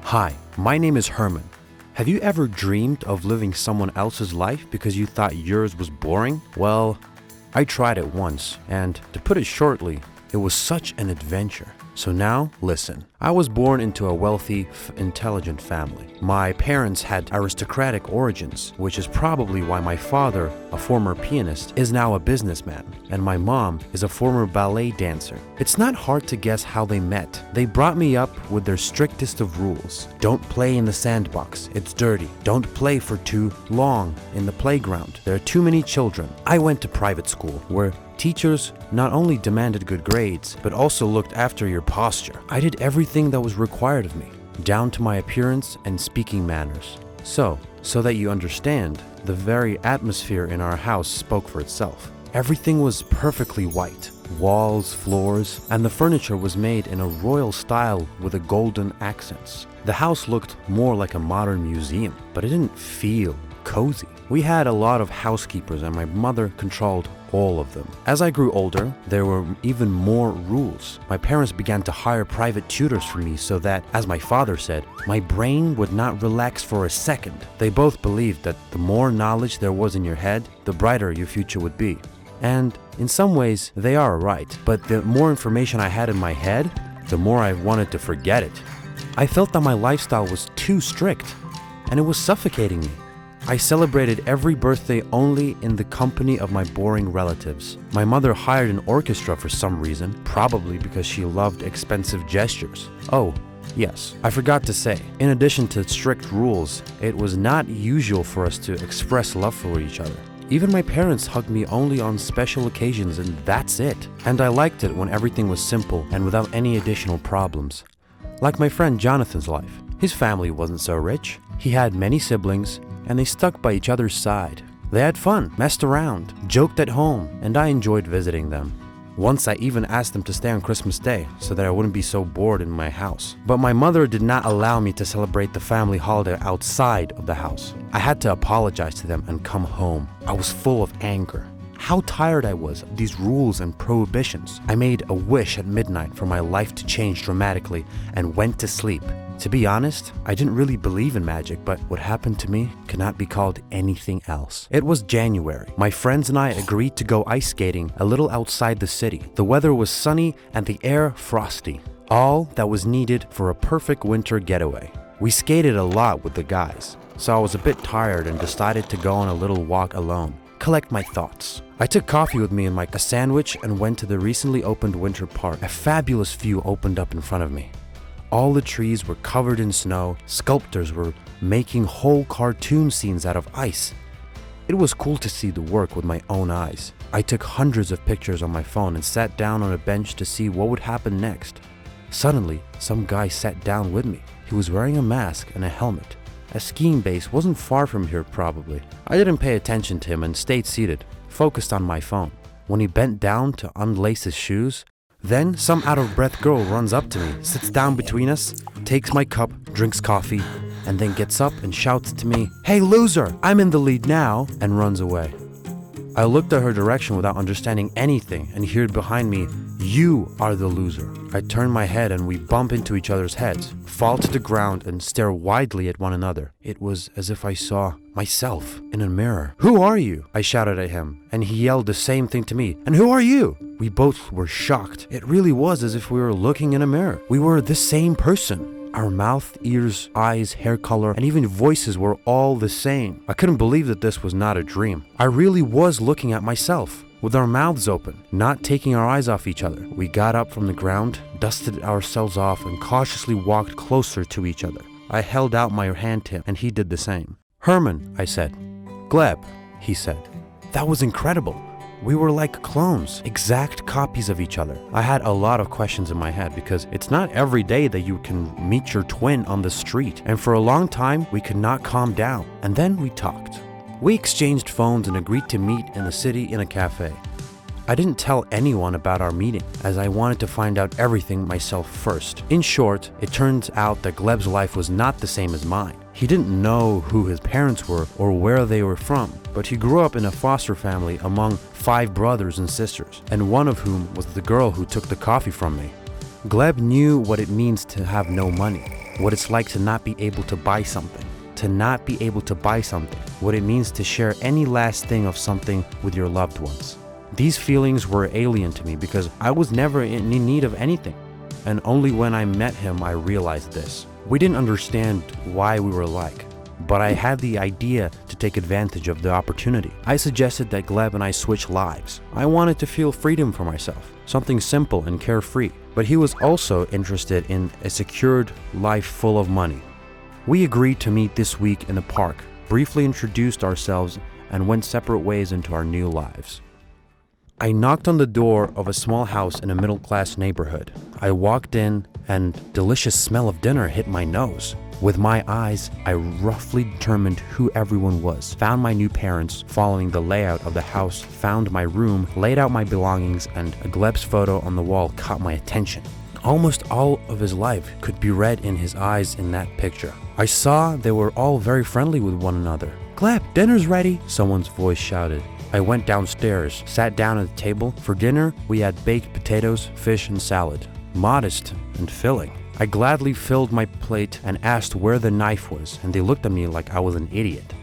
Hi, my name is Herman. Have you ever dreamed of living someone else's life because you thought yours was boring? Well, I tried it once, and to put it shortly, it was such an adventure. So now, listen. I was born into a wealthy, intelligent family. My parents had aristocratic origins, which is probably why my father, a former pianist, is now a businessman, and my mom is a former ballet dancer. It's not hard to guess how they met. They brought me up with their strictest of rules. Don't play in the sandbox, it's dirty. Don't play for too long in the playground. There are too many children. I went to private school, where teachers not only demanded good grades, but also looked after your posture. I did everything that was required of me, down to my appearance and speaking manners. So that you understand, the very atmosphere in our house spoke for itself. Everything was perfectly white. Walls, floors, and the furniture was made in a royal style with a golden accents. The house looked more like a modern museum, but it didn't feel cozy. We had a lot of housekeepers and my mother controlled all of them. As I grew older, there were even more rules. My parents began to hire private tutors for me so that, as my father said, my brain would not relax for a second. They both believed that the more knowledge there was in your head, the brighter your future would be. And in some ways, they are right. But the more information I had in my head, the more I wanted to forget it. I felt that my lifestyle was too strict, and it was suffocating me. I celebrated every birthday only in the company of my boring relatives. My mother hired an orchestra for some reason, probably because she loved expensive gestures. Oh, yes, I forgot to say, in addition to strict rules, it was not usual for us to express love for each other. Even my parents hugged me only on special occasions, and that's it. And I liked it when everything was simple and without any additional problems. Like my friend Jonathan's life. His family wasn't so rich. He had many siblings, and they stuck by each other's side. They had fun, messed around, joked at home, and I enjoyed visiting them. Once I even asked them to stay on Christmas Day so that I wouldn't be so bored in my house. But my mother did not allow me to celebrate the family holiday outside of the house. I had to apologize to them and come home. I was full of anger. How tired I was of these rules and prohibitions. I made a wish at midnight for my life to change dramatically and went to sleep. To be honest, I didn't really believe in magic, but what happened to me cannot be called anything else. It was January. My friends and I agreed to go ice skating a little outside the city. The weather was sunny and the air frosty. All that was needed for a perfect winter getaway. We skated a lot with the guys, so I was a bit tired and decided to go on a little walk alone, collect my thoughts. I took coffee with me and a sandwich and went to the recently opened winter park. A fabulous view opened up in front of me. All the trees were covered in snow. Sculptors were making whole cartoon scenes out of ice. It was cool to see the work with my own eyes. I took hundreds of pictures on my phone and sat down on a bench to see what would happen next. Suddenly, some guy sat down with me. He was wearing a mask and a helmet. A skiing base wasn't far from here probably. I didn't pay attention to him and stayed seated, focused on my phone. When he bent down to unlace his shoes, then some out-of-breath girl runs up to me, sits down between us, takes my cup, drinks coffee, and then gets up and shouts to me, "Hey loser, I'm in the lead now," and runs away. I looked at her direction without understanding anything and heard behind me, "You are the loser." I turn my head and we bump into each other's heads, fall to the ground and stare widely at one another. It was as if I saw myself in a mirror. "Who are you?" I shouted at him, and he yelled the same thing to me. "And who are you?" We both were shocked. It really was as if we were looking in a mirror. We were the same person. Our mouth, ears, eyes, hair color, and even voices were all the same. I couldn't believe that this was not a dream. I really was looking at myself, with our mouths open, not taking our eyes off each other. We got up from the ground, dusted ourselves off, and cautiously walked closer to each other. I held out my hand to him, and he did the same. "Herman," I said. "Gleb," he said. That was incredible. We were like clones, exact copies of each other. I had a lot of questions in my head because it's not every day that you can meet your twin on the street. And for a long time, we could not calm down. And then we talked. We exchanged phones and agreed to meet in the city in a cafe. I didn't tell anyone about our meeting, as I wanted to find out everything myself first. In short, it turns out that Gleb's life was not the same as mine. He didn't know who his parents were or where they were from, but he grew up in a foster family among 5 brothers and sisters, and one of whom was the girl who took the coffee from me. Gleb knew what it means to have no money. what it's like to not be able to buy something. To not be able to buy something, what it means to share any last thing of something with your loved ones. These feelings were alien to me because I was never in need of anything. And only when I met him, I realized this. We didn't understand why we were alike, but I had the idea to take advantage of the opportunity. I suggested that Gleb and I switch lives. I wanted to feel freedom for myself, something simple and carefree. But he was also interested in a secured life full of money. We agreed to meet this week in the park, briefly introduced ourselves, and went separate ways into our new lives. I knocked on the door of a small house in a middle-class neighborhood. I walked in, and delicious smell of dinner hit my nose. With my eyes, I roughly determined who everyone was, found my new parents, following the layout of the house, found my room, laid out my belongings, and a Gleb's photo on the wall caught my attention. Almost all of his life could be read in his eyes in that picture. I saw they were all very friendly with one another. "Gleb, dinner's ready," someone's voice shouted. I went downstairs, sat down at the table. For dinner, we had baked potatoes, fish, and salad. Modest and filling. I gladly filled my plate and asked where the knife was, and they looked at me like I was an idiot.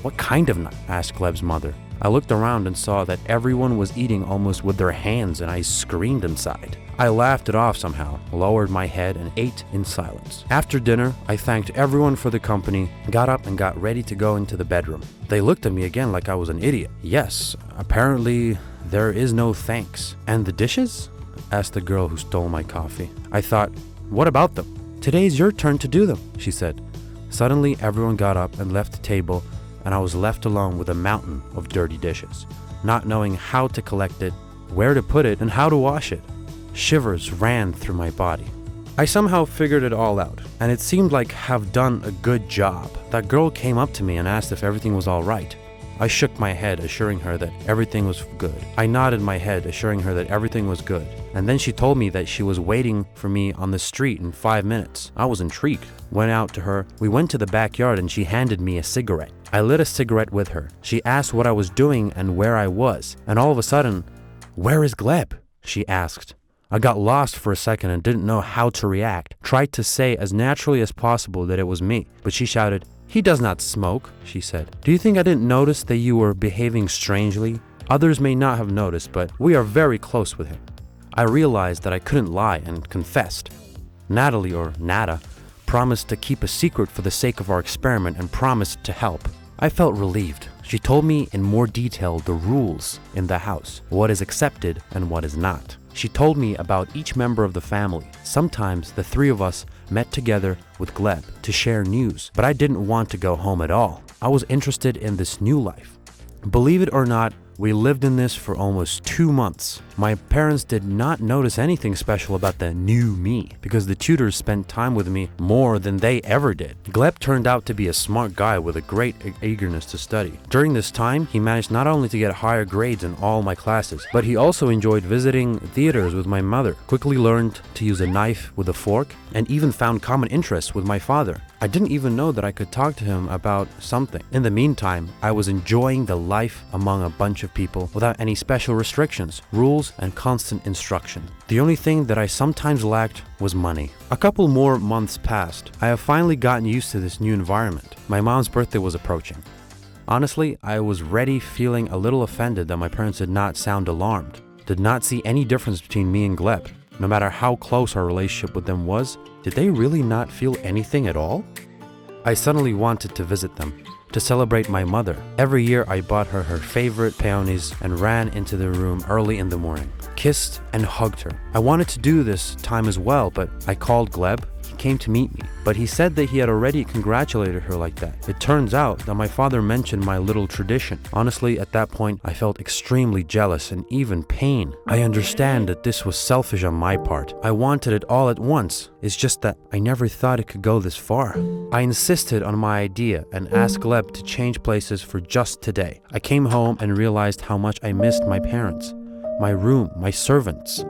"What kind of knife?" asked Gleb's mother. I looked around and saw that everyone was eating almost with their hands, and I screamed inside. I laughed it off somehow, lowered my head, and ate in silence. After dinner, I thanked everyone for the company, got up and got ready to go into the bedroom. They looked at me again like I was an idiot. Yes, apparently there is no thanks. "And the dishes?" asked the girl who stole my coffee. I thought, what about them? "Today's your turn to do them," she said. Suddenly, everyone got up and left the table, and I was left alone with a mountain of dirty dishes, not knowing how to collect it, where to put it, and how to wash it. Shivers ran through my body. I somehow figured it all out, and it seemed like I've done a good job. That girl came up to me and asked if everything was all right. I shook my head, assuring her that everything was good. I nodded my head, assuring her that everything was good. And then she told me that she was waiting for me on the street in 5 minutes. I was intrigued. Went out to her. We went to the backyard and she handed me a cigarette. I lit a cigarette with her. She asked what I was doing and where I was. And all of a sudden, "Where is Gleb?" she asked. I got lost for a second and didn't know how to react. Tried to say as naturally as possible that it was me. But she shouted, "He does not smoke," she said. "Do you think I didn't notice that you were behaving strangely? Others may not have noticed, but we are very close with him." I realized that I couldn't lie and confessed. Natalie, or Nada, promised to keep a secret for the sake of our experiment and promised to help. I felt relieved. She told me in more detail the rules in the house, what is accepted and what is not. She told me about each member of the family. Sometimes the three of us met together with Gleb to share news, but I didn't want to go home at all. I was interested in this new life. Believe it or not, we lived in this for almost 2 months. My parents did not notice anything special about the new me because the tutors spent time with me more than they ever did. Gleb turned out to be a smart guy with a great eagerness to study. During this time, he managed not only to get higher grades in all my classes, but he also enjoyed visiting theaters with my mother, quickly learned to use a knife with a fork, and even found common interests with my father. I didn't even know that I could talk to him about something. In the meantime, I was enjoying the life among a bunch of people without any special restrictions, rules, and constant instruction. The only thing that I sometimes lacked was money. A couple more months passed. I have finally gotten used to this new environment. My mom's birthday was approaching. Honestly, I was ready, feeling a little offended that my parents did not sound alarmed, did not see any difference between me and Gleb. No matter how close our relationship with them was, did they really not feel anything at all? I suddenly wanted to visit them, to celebrate my mother. Every year I bought her her favorite peonies and ran into the room early in the morning, kissed and hugged her. I wanted to do this time as well, but I called Gleb. He came to meet me, but he said that he had already congratulated her like that. It turns out that my father mentioned my little tradition. Honestly, at that point, I felt extremely jealous and even pain. I understand that this was selfish on my part. I wanted it all at once. It's just that I never thought it could go this far. I insisted on my idea and asked Gleb to change places for just today. I came home and realized how much I missed my parents, my room, my servants.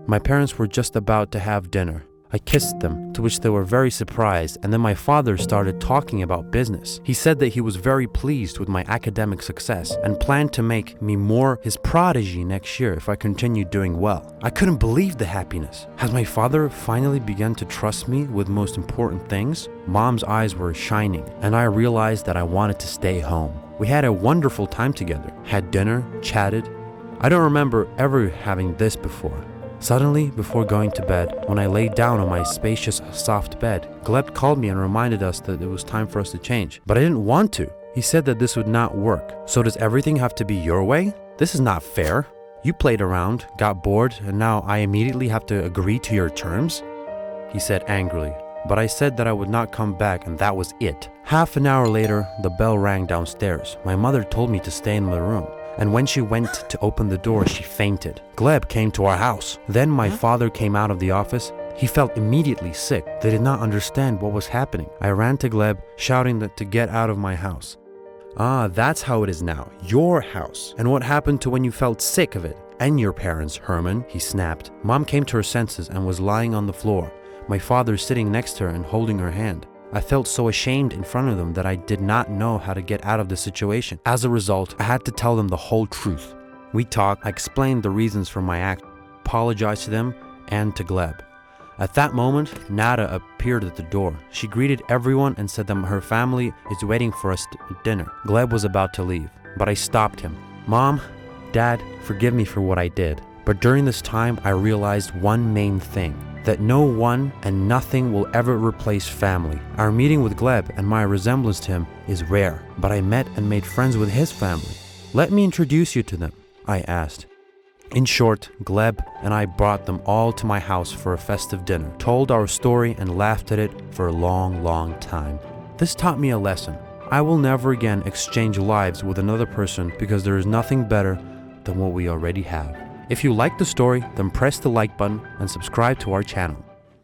My parents were just about to have dinner. I kissed them, to which they were very surprised, and then my father started talking about business. He said that he was very pleased with my academic success and planned to make me more his prodigy next year if I continued doing well. I couldn't believe the happiness. Has my father finally begun to trust me with most important things? Mom's eyes were shining, and I realized that I wanted to stay home. We had a wonderful time together, had dinner, chatted. I don't remember ever having this before. Suddenly, before going to bed, when I laid down on my spacious, soft bed, Gleb called me and reminded us that it was time for us to change. But I didn't want to. He said that this would not work. So does everything have to be your way? This is not fair. You played around, got bored, and now I immediately have to agree to your terms? He said angrily. But I said that I would not come back, and that was it. Half an hour later, the bell rang downstairs. My mother told me to stay in the room. And when she went to open the door, she fainted. Gleb came to our house. Then my father came out of the office. He felt immediately sick. They did not understand what was happening. I ran to Gleb, shouting that to get out of my house. Ah, that's how it is now. Your house. And what happened to when you felt sick of it? And your parents, Herman, he snapped. Mom came to her senses and was lying on the floor. My father sitting next to her and holding her hand. I felt so ashamed in front of them that I did not know how to get out of the situation. As a result, I had to tell them the whole truth. We talked, I explained the reasons for my act, apologized to them and to Gleb. At that moment, Nada appeared at the door. She greeted everyone and said that her family is waiting for us at dinner. Gleb was about to leave, but I stopped him. Mom, Dad, forgive me for what I did. But during this time, I realized one main thing. That no one and nothing will ever replace family. Our meeting with Gleb and my resemblance to him is rare, but I met and made friends with his family. Let me introduce you to them, I asked. In short, Gleb and I brought them all to my house for a festive dinner, told our story and laughed at it for a long, long time. This taught me a lesson. I will never again exchange lives with another person because there is nothing better than what we already have. If you like the story, then press the like button and subscribe to our channel.